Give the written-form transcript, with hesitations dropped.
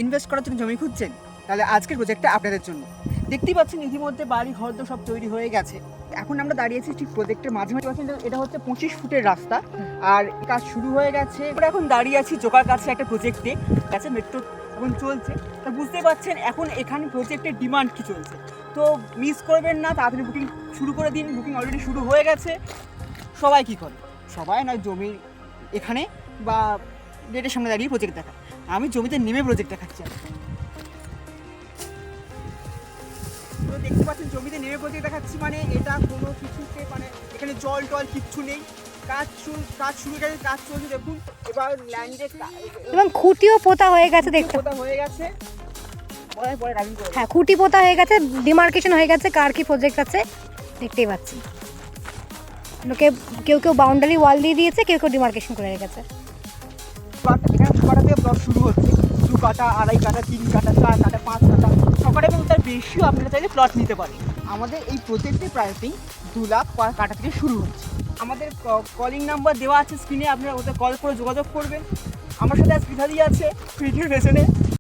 Invest করার জন্য জমি খুঁজছেন, তাহলে আজকের প্রজেক্টটা আপনাদের জন্য। দেখতেই পাচ্ছেন ইতিমধ্যে বাড়ি ঘর তো সব তৈরি হয়ে গেছে। এখন আমরা দাঁড়িয়েছি ঠিক প্রজেক্টের মাঝামাঝি। পাচ্ছেন এটা হচ্ছে 25 ফুটের রাস্তা, আর কাজ শুরু হয়ে গেছে। আমরা এখন দাঁড়িয়ে আছি জোকার কাছে একটা প্রজেক্টে, গেছে মেট্রো এখন চলছে। তা বুঝতে পারছেন এখন এখানে প্রজেক্টের ডিমান্ড কী চলছে। তো মিস করবেন না, তাড়াতাড়ি বুকিং শুরু করে দিন। বুকিং অলরেডি শুরু হয়ে গেছে। সবাই কী করে, সবাই নয় জমির এখানে বা গেটের সামনে দাঁড়িয়ে প্রজেক্ট দেখা, আমি জমিতে নেমে প্রজেক্ট দেখাচ্ছি। তো দেখতে পাচ্ছেন জমিতে নেমে প্রজেক্ট দেখাচ্ছি, মানে এটা কোনো কিছুতে মানে এখানে জল টল কিচ্ছু নেই। কাজ শুরু হয়ে গেছে, কাজ চলছে দেখুন। এবার ল্যান্ডে এবং খুঁটিও পোতা হয়ে গেছে, দেখতে পোতা হয়ে গেছে। পরে রানিং করে হ্যাঁ, খুঁটি পোতা হয়ে গেছে, ডিমার্কেশন হয়ে গেছে কার কি প্রজেক্ট আছে দেখতেই পাচ্ছি। লোকে কেউ কেউ বাউন্ডারি ওয়াল দিয়ে দিয়েছে, কেউ কেউ ডিমার্কেশন করে রেখেছে। এখানে 2 কাটা থেকে প্লট শুরু হচ্ছে। 2 কাটা, 2.5 কাটা, 3 কাটা, 4 কাটা, 5 কাটা, 6 কাটা এবং তার বেশিও আপনারা চাইলে প্লট নিতে পারেন। আমাদের এই প্রজেক্টের প্রাইসিং 2 লাখ কাটা থেকে শুরু হচ্ছে। আমাদের কলিং নাম্বার দেওয়া আছে স্ক্রিনে, আপনারা ওতে কল করে যোগাযোগ করবেন। আমার সাথে আজ পিঠাদি আছে ফ্রিজের পেছনে।